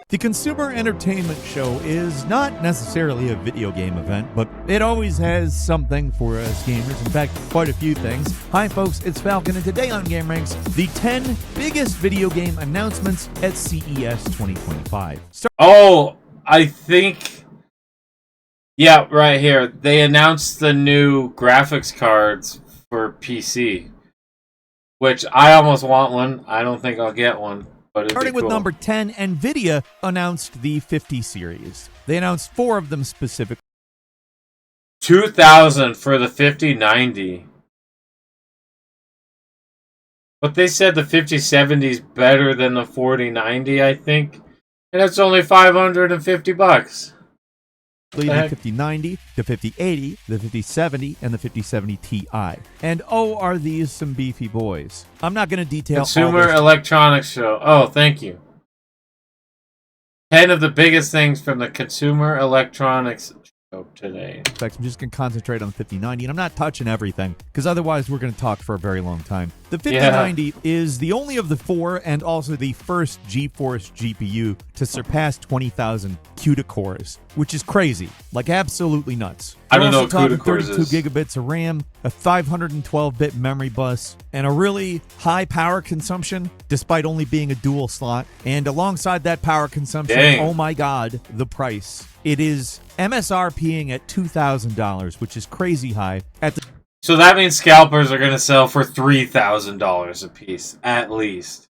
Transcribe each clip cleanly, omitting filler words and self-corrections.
The Consumer Entertainment Show is not necessarily a video game event, but it always has something for us gamers. In fact, quite a few things. Hi folks, it's Falcon, and today on Game Ranks, the 10 biggest video game announcements at CES 2025. I think... Yeah, right here. They announced the new graphics cards for PC, which I almost want one. I don't think I'll get one. Starting with number 10, NVIDIA announced the 50 series. They announced 4 of them specifically. $2,000 for the 5090. But they said the 5070 is better than the 4090, I think. And it's only $550. The 5090, the 5080, the 5070, and the 5070 Ti. And oh, are these some beefy boys. I'm not going to detail Consumer Electronics Show. Oh, thank you. 10 of the biggest things from the Consumer Electronics Show today. In fact, I'm just going to concentrate on the 5090, and I'm not touching everything, because otherwise we're going to talk for a very long time. The 5090 is the only of the 4 and also the first GeForce GPU to surpass 20,000 CUDA cores, which is crazy. Like, absolutely nuts. I don't know what CUDA cores is. 32 gigabits of RAM, a 512-bit memory bus, and a really high power consumption, despite only being a dual slot. And alongside that power consumption, oh my god, the price. It is MSRPing at $2,000, which is crazy high. So that means scalpers are going to sell for $3,000 a piece, at least.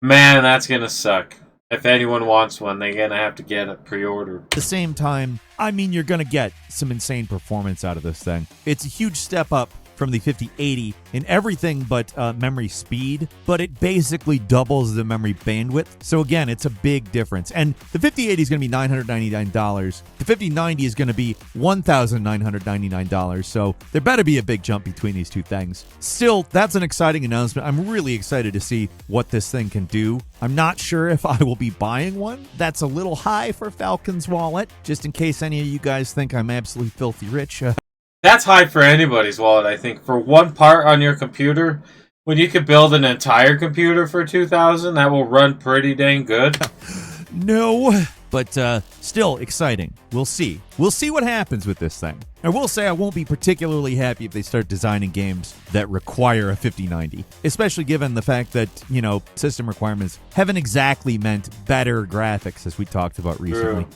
Man, that's going to suck. If anyone wants one, they're going to have to get it pre-ordered. At the same time, I mean, you're going to get some insane performance out of this thing. It's a huge step up from the 5080 in everything but memory speed, but it basically doubles the memory bandwidth. So again, it's a big difference. And the 5080 is going to be $999. The 5090 is going to be $1,999. So there better be a big jump between these two things. Still, that's an exciting announcement. I'm really excited to see what this thing can do. I'm not sure if I will be buying one. That's a little high for Falcon's wallet, just in case any of you guys think I'm absolutely filthy rich. That's high for anybody's wallet, I think. For one part on your computer, when you could build an entire computer for $2,000, that will run pretty dang good. No, but still exciting. We'll see. We'll see what happens with this thing. I will say I won't be particularly happy if they start designing games that require a 5090, especially given the fact that, you know, system requirements haven't exactly meant better graphics, as we talked about recently. True.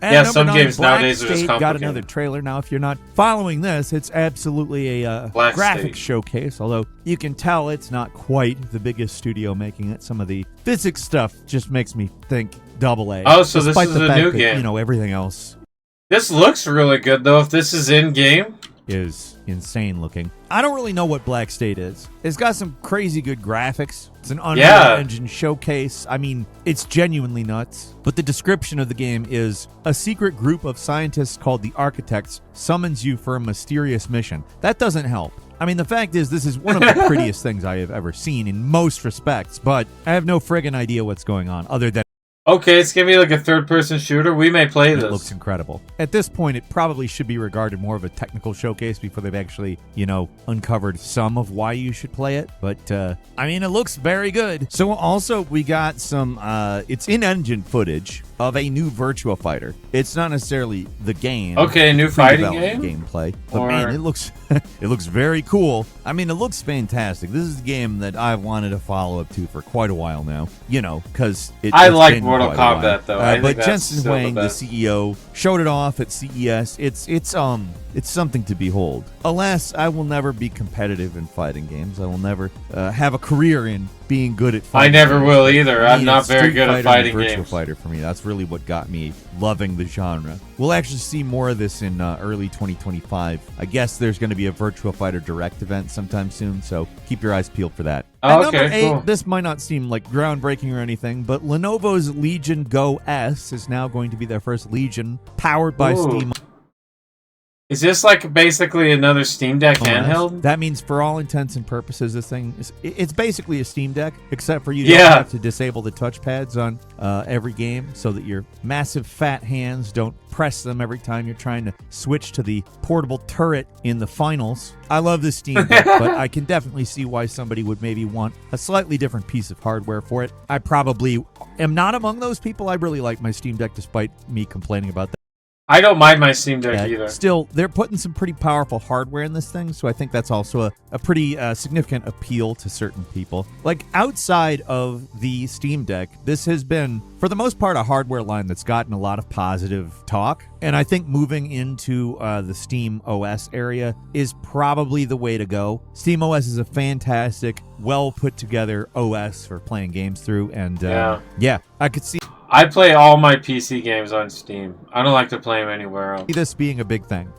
Yeah, some games Black nowadays are just State complicated. got another trailer. Now, if you're not following this, it's absolutely a graphics showcase, although you can tell it's not quite the biggest studio making it. Some of the physics stuff just makes me think AA. Oh, so this is a new game. You know, everything else. This looks really good, though, if this is in-game. Is insane looking. I don't really know what Black State is. It's got some crazy good graphics. It's an Unreal Engine showcase. I mean, it's genuinely nuts. But the description of the game is a secret group of scientists called the Architects summons you for a mysterious mission. That doesn't help. I mean, the fact is, this is one of the prettiest things I have ever seen in most respects, but I have no friggin' idea what's going on other than okay, it's going to be like a third-person shooter. We may play this. It looks incredible. At this point, it probably should be regarded more of a technical showcase before they've actually, you know, uncovered some of why you should play it. But, I mean, it looks very good. So, also, we got some, it's in-engine footage of a new Virtua Fighter. It's not necessarily the game. Okay, a new fighting game? Gameplay. But, man, it looks it looks very cool. I mean, it looks fantastic. This is a game that I've wanted a follow-up to for quite a while now. You know, because I like Mortal Kombat, though. But Jensen Huang, the CEO, showed it off at CES. It's something to behold. Alas, I will never be competitive in fighting games. I will never have a career in being good at fighting games. I never will either. I'm not Street very good Fighter at fighting and games. Virtua Fighter for me. That's really what got me loving the genre. We'll actually see more of this in early 2025. I guess there's going to be a Virtua Fighter Direct event sometime soon, so keep your eyes peeled for that. Oh, At number 8, cool. This might not seem like groundbreaking or anything, but Lenovo's Legion Go S is now going to be their first Legion powered by Steam. Is this like basically another Steam Deck handheld? That means for all intents and purposes, this thing it's basically a Steam Deck, except for you don't have to disable the touchpads on every game so that your massive fat hands don't press them every time you're trying to switch to the portable turret in the finals. I love this Steam Deck, but I can definitely see why somebody would maybe want a slightly different piece of hardware for it. I probably am not among those people. I really like my Steam Deck despite me complaining about that. I don't mind my Steam Deck either. Still, they're putting some pretty powerful hardware in this thing, so I think that's also a pretty significant appeal to certain people. Like, outside of the Steam Deck, this has been, for the most part, a hardware line that's gotten a lot of positive talk, and I think moving into the Steam OS area is probably the way to go. Steam OS is a fantastic, well-put-together OS for playing games through, and yeah, I could see I play all my PC games on Steam. I don't like to play them anywhere else. this being a big thing.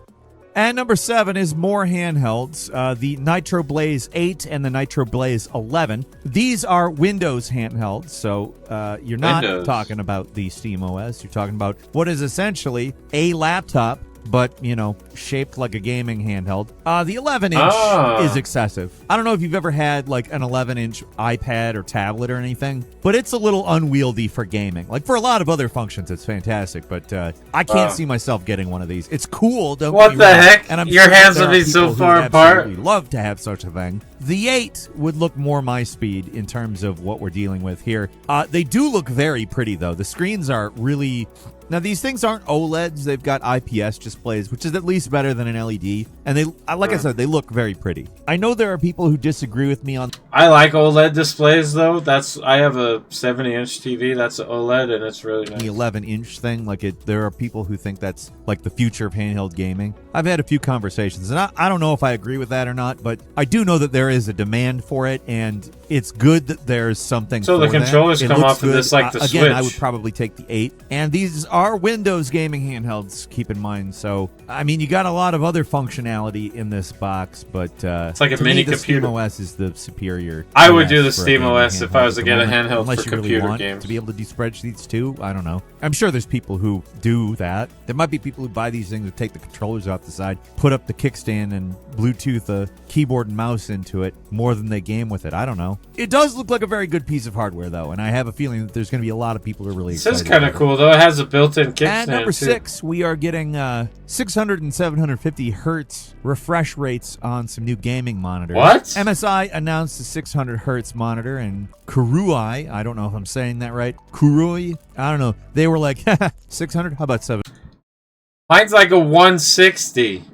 And number 7 is more handhelds, the Nitro Blaze 8 and the Nitro Blaze 11. These are Windows handhelds, so you're not talking about the Steam OS. You're talking about what is essentially a laptop, but, you know, shaped like a gaming handheld. The 11-inch is excessive. I don't know if you've ever had, like, an 11-inch iPad or tablet or anything, but it's a little unwieldy for gaming. Like, for a lot of other functions, it's fantastic, but I can't see myself getting one of these. It's cool. What the heck? And your hands would be so far apart. We'd love to have such a thing. The 8 would look more my speed in terms of what we're dealing with here. They do look very pretty, though. The screens are really... Now, these things aren't OLEDs. They've got IPS displays, which is at least better than an LED. And they, like I said, they look very pretty. I know there are people who disagree with me on... I like OLED displays, though. I have a 70-inch TV. That's an OLED, and it's really nice. The 11-inch thing, there are people who think that's like the future of handheld gaming. I've had a few conversations, and I don't know if I agree with that or not, but I do know that there is a demand for it, and it's good that there's something so for the controllers that. come off of this like the Switch. Again, I would probably take the 8. And these are Windows gaming handhelds, keep in mind. So, I mean, you got a lot of other functionality in this box, but it's like a mini the computer. Steam OS is the superior. I would do the Steam OS if I was to get a handheld unless for you really computer want games. To be able to do spreadsheets too, I don't know. I'm sure there's people who do that. There might be people who buy these things and take the controllers off the side, put up the kickstand, and Bluetooth a keyboard and mouse into it more than they game with it. I don't know. It does look like a very good piece of hardware, though, and I have a feeling that there's going to be a lot of people who are really excited. This is kind of cool, though. It has a built-in kickstand. And number 6, we are getting 600 and 750 hertz refresh rates on some new gaming monitors. What? MSI announced a 600 hertz monitor, and Kurui, I don't know if I'm saying that right, Kurui, I don't know, they were like, 600? How about 7? Mine's like a 160.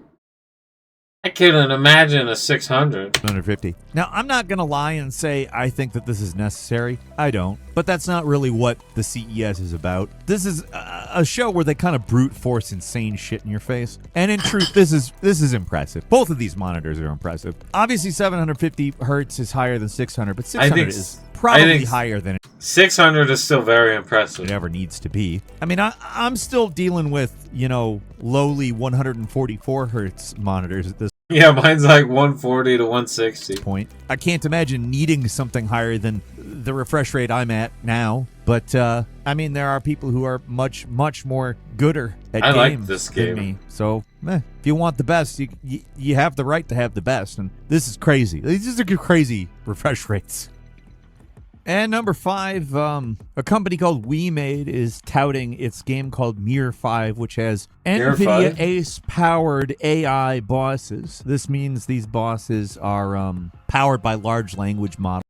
I couldn't imagine a 600. 750. Now, I'm not going to lie and say I think that this is necessary. I don't. But that's not really what the CES is about. This is a show where they kind of brute force insane shit in your face. And in truth, this is impressive. Both of these monitors are impressive. Obviously, 750 hertz is higher than 600, but 600 is probably higher than 600 is still very impressive. It ever needs to be. I mean, I'm still dealing with, you know, lowly 144 hertz monitors at this Yeah, mine's like 140 to 160. point. I can't imagine needing something higher than the refresh rate I'm at now. But, I mean, there are people who are much, much more gooder at games like this game. than me. So, if you want the best, you have the right to have the best. And this is crazy. These are crazy refresh rates. And number 5, a company called WeMade is touting its game called Mir 5, which has NVIDIA Ace-powered AI bosses. This means these bosses are powered by large language models.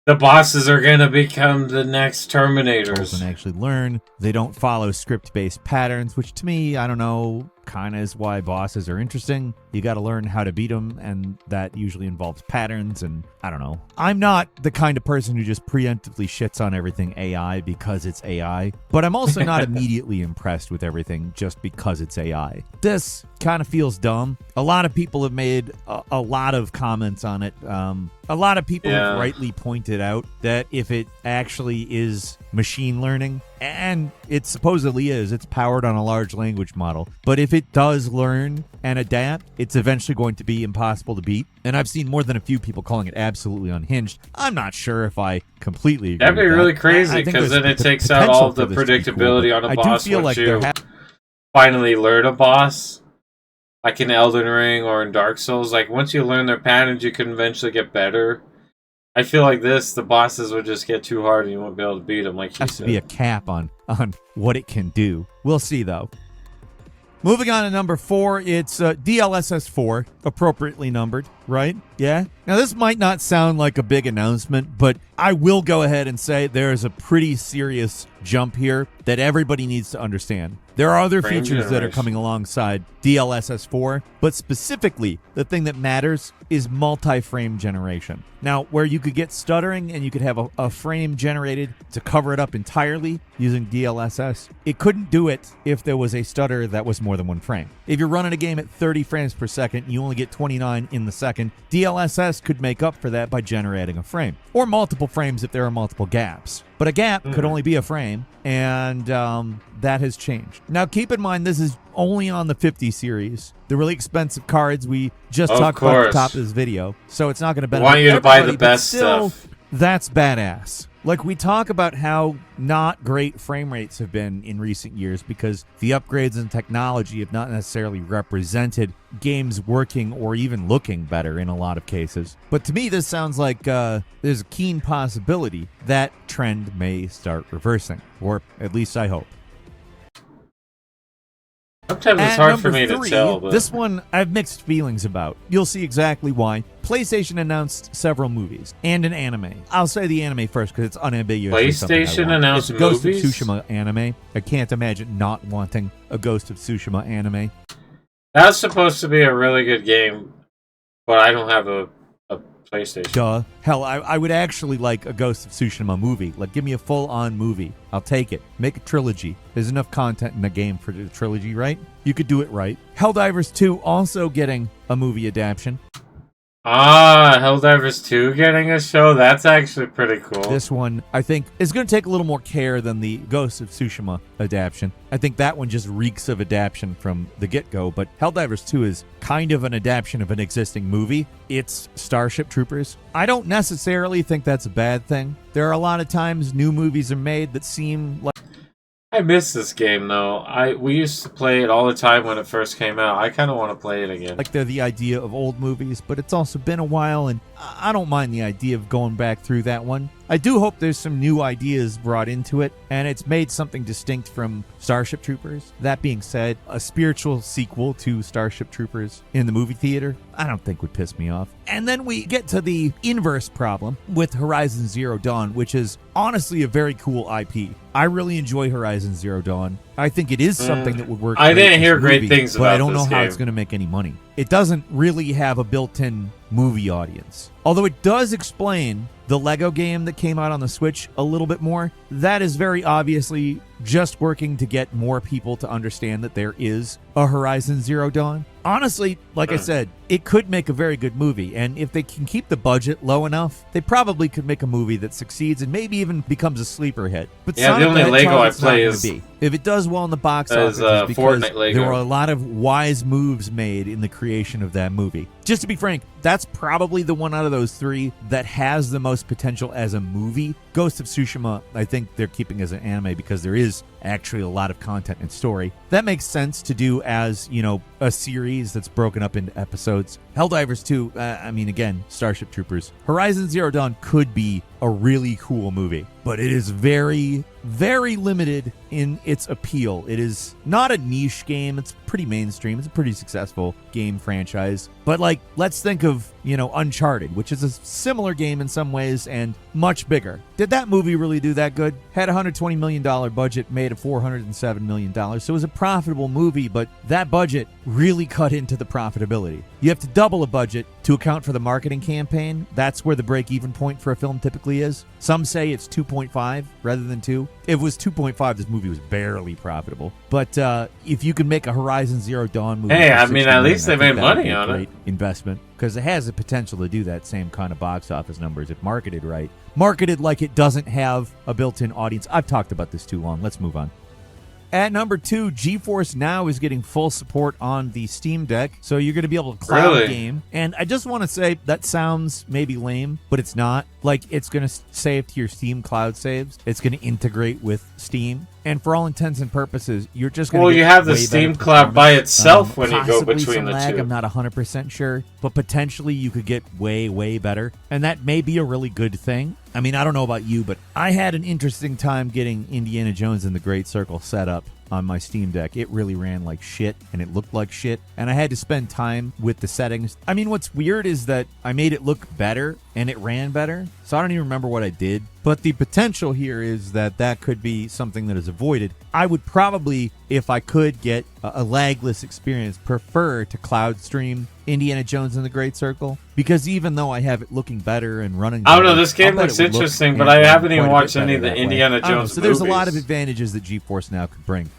The bosses are going to become the next Terminators. And actually learn. They don't follow script-based patterns, which to me, I don't know, kind of is why bosses are interesting. You got to learn how to beat them, and that usually involves patterns, and I don't know. I'm not the kind of person who just preemptively shits on everything AI because it's AI, but I'm also not immediately impressed with everything just because it's AI. This kind of feels dumb. A lot of people have made a lot of comments on it. A lot of people have rightly pointed out that if it actually is machine learning, and it supposedly is, it's powered on a large language model, but if it does learn and adapt, it's eventually going to be impossible to beat. And I've seen more than a few people calling it absolutely unhinged. I'm not sure if I completely agree. That'd be with really that. crazy, because then it takes out all the predictability on a boss. I do feel like you finally learn a boss, like in Elden Ring or in Dark Souls. Like, once you learn their patterns, you can eventually get better. I feel like the bosses would just get too hard and you won't be able to beat them. Like, has to be a cap on what it can do. We'll see, though. Moving on to number 4, it's DLSS 4, appropriately numbered, right? Yeah? Now, this might not sound like a big announcement, but I will go ahead and say there's a pretty serious jump here that everybody needs to understand. There are other features that are coming alongside DLSS 4, but specifically, the thing that matters is multi-frame generation. Now, where you could get stuttering and you could have a frame generated to cover it up entirely using DLSS, it couldn't do it if there was a stutter that was more than one frame. If you're running a game at 30 frames per second and you only get 29 in the second, DLSS could make up for that by generating a frame, or multiple frames if there are multiple gaps. But a gap could only be a frame, and that has changed. Now, keep in mind, this is only on the 50 series. The really expensive cards we just talked about at the top of this video, so it's not going to benefit want you to buy the best stuff. That's badass. Like, we talk about how not great frame rates have been in recent years because the upgrades in technology have not necessarily represented games working or even looking better in a lot of cases. But to me, this sounds like there's a keen possibility that trend may start reversing, or at least I hope. Sometimes it's hard for me to tell. But This one I have mixed feelings about. You'll see exactly why. PlayStation announced several movies and an anime. I'll say the anime first because it's unambiguous. PlayStation announced it's Ghost movies? of Tsushima anime. I can't imagine not wanting a Ghost of Tsushima anime. That's supposed to be a really good game, but I don't have a PlayStation. Duh. Hell, I would actually like a Ghost of Tsushima movie. Like, give me a full-on movie. I'll take it. Make a trilogy. There's enough content in the game for the trilogy, right? You could do it right. Helldivers 2 also getting a movie adaptation. Helldivers 2 getting a show? That's actually pretty cool. This one, I think, is going to take a little more care than the Ghost of Tsushima adaptation. I think that one just reeks of adaptation from the get-go, but Helldivers 2 is kind of an adaptation of an existing movie. It's Starship Troopers. I don't necessarily think that's a bad thing. There are a lot of times new movies are made that seem like... I miss this game, though. We used to play it all the time when it first came out. I kind of want to play it again. Like, they're the idea of old movies, but it's also been a while, and I don't mind the idea of going back through that one. I do hope there's some new ideas brought into it, and it's made something distinct from Starship Troopers. That being said, a spiritual sequel to Starship Troopers in the movie theater, I don't think would piss me off. And then we get to the inverse problem with Horizon Zero Dawn, which is honestly a very cool IP. I really enjoy Horizon Zero Dawn. I think it is something that would work. I didn't hear great things about but I don't know this how game. it's going to make any money. It doesn't really have a built-in movie audience. Although it does explain the Lego game that came out on the Switch a little bit more. That is very obviously just working to get more people to understand that there is a Horizon Zero Dawn. Honestly, like I said, it could make a very good movie, and if they can keep the budget low enough, they probably could make a movie that succeeds and maybe even becomes a sleeper hit. But yeah, the only Lego I play is... If it does well in the box office, it's because Fortnite Lego. there were a lot of wise moves made in the creation of that movie. Just to be frank, that's probably the one out of those three that has the most potential as a movie. Ghost of Tsushima, I think they're keeping as an anime because there is actually a lot of content and story. That makes sense to do as, you know, a series that's broken up into episodes. Helldivers 2, again, Starship Troopers. Horizon Zero Dawn could be a really cool movie, but it is very, very limited in its appeal. It is not a niche game. It's pretty mainstream. It's a pretty successful game franchise. But, like, let's think of, you know, Uncharted, which is a similar game in some ways and much bigger. Did that movie really do that good? Had a $120 million budget, made a $407 million. So it was a profitable movie, but that budget really cut into the profitability. You have to double a budget to account for the marketing campaign. That's where the break-even point for a film typically is. Some say it's 2.5 rather than 2. If it was 2.5, this movie was barely profitable. But if you can make a Horizon Zero Dawn movie, hey, I mean, at least they made money on it. Great investment, because it has the potential to do that same kind of box office numbers if marketed right. Marketed like it doesn't have a built-in audience. I've talked about this too long. Let's move on. At number 2, GeForce Now is getting full support on the Steam Deck, so you're going to be able to cloud game. And I just want to say that sounds maybe lame, but it's not. Like, it's going to save to your Steam cloud saves. It's going to integrate with Steam. And for all intents and purposes, you're just going to you have the Steam Cloud by itself when you go between the lag, two. I'm not 100% sure, but potentially you could get way, way better. And that may be a really good thing. I mean, I don't know about you, but I had an interesting time getting Indiana Jones and the Great Circle set up on my Steam Deck, it really ran like shit and it looked like shit. And I had to spend time with the settings. I mean, what's weird is that I made it look better and it ran better. So I don't even remember what I did. But the potential here is that that could be something that is avoided. I would probably, if I could get a lagless experience, prefer to cloud stream Indiana Jones and the Great Circle. Because even though I have it looking better and running I don't better, know, this game looks interesting, but I haven't even watched any of the Indiana Jones movies. So there's a lot of advantages that GeForce Now could bring.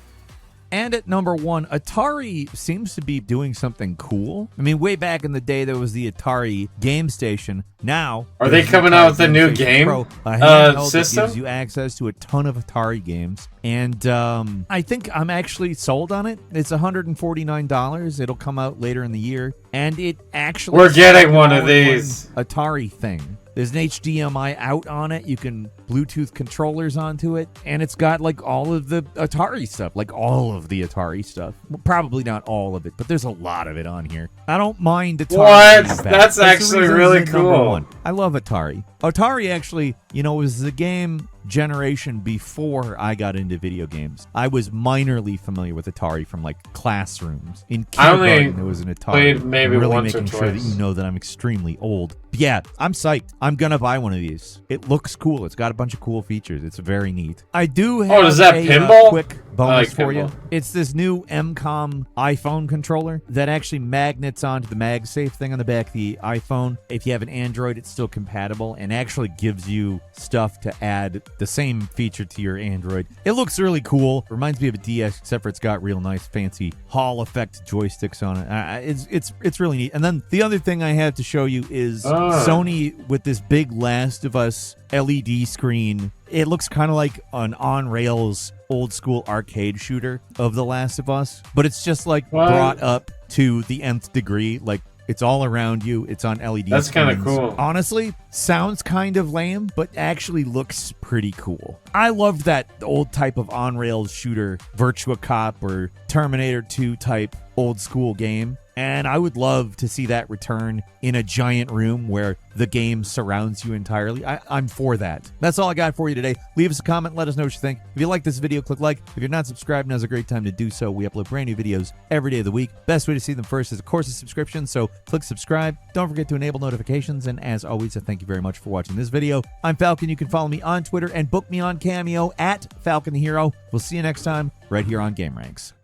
And at number 1, Atari seems to be doing something cool. I mean, way back in the day, there was the Atari Game Station. Now, are they coming out with a new game system? That gives you access to a ton of Atari games. And I think I'm actually sold on it. It's $149. It'll come out later in the year. And it actually... We're getting one of these. Atari thing. There's an HDMI out on it. You can Bluetooth controllers onto it. And it's got like all of the Atari stuff. Like all of the Atari stuff. Well, probably not all of it, but there's a lot of it on here. I don't mind Atari. What? That's actually really cool. I love Atari. Atari actually, was the game generation before I got into video games. I was minorly familiar with Atari from like classrooms. In kindergarten, there was an Atari. Played maybe really once making or sure twice. that you know that I'm extremely old. But yeah, I'm psyched. I'm gonna buy one of these. It looks cool. It's got a bunch of cool features. It's very neat. I do have is that a pinball? Quick bonus like for you. pinball. It's this new MCOM iPhone controller that actually magnets onto the MagSafe thing on the back of the iPhone. If you have an Android, it's still compatible and actually gives you stuff to add the same feature to your Android. It looks really cool. Reminds me of a DS, except for it's got real nice fancy Hall effect joysticks on it. It's really neat. And then the other thing I have to show you is Sony with this big Last of Us LED screen. It looks kind of like an on-rails old school arcade shooter of The Last of Us, but it's just like brought up to the nth degree. Like, it's all around you. It's on LED That's kind of screens. cool. Honestly, sounds kind of lame, but actually looks pretty cool. I loved that old type of on-rails shooter, Virtua Cop or Terminator 2 type old school game. And I would love to see that return in a giant room where the game surrounds you entirely. I'm for that. That's all I got for you today. Leave us a comment. Let us know what you think. If you like this video, click like. If you're not subscribed, now's a great time to do so. We upload brand new videos every day of the week. Best way to see them first is, of course, a subscription. So click subscribe. Don't forget to enable notifications. And as always, I thank you very much for watching this video. I'm Falcon. You can follow me on Twitter and book me on Cameo at Falcon the Hero. We'll see you next time right here on Game Ranks.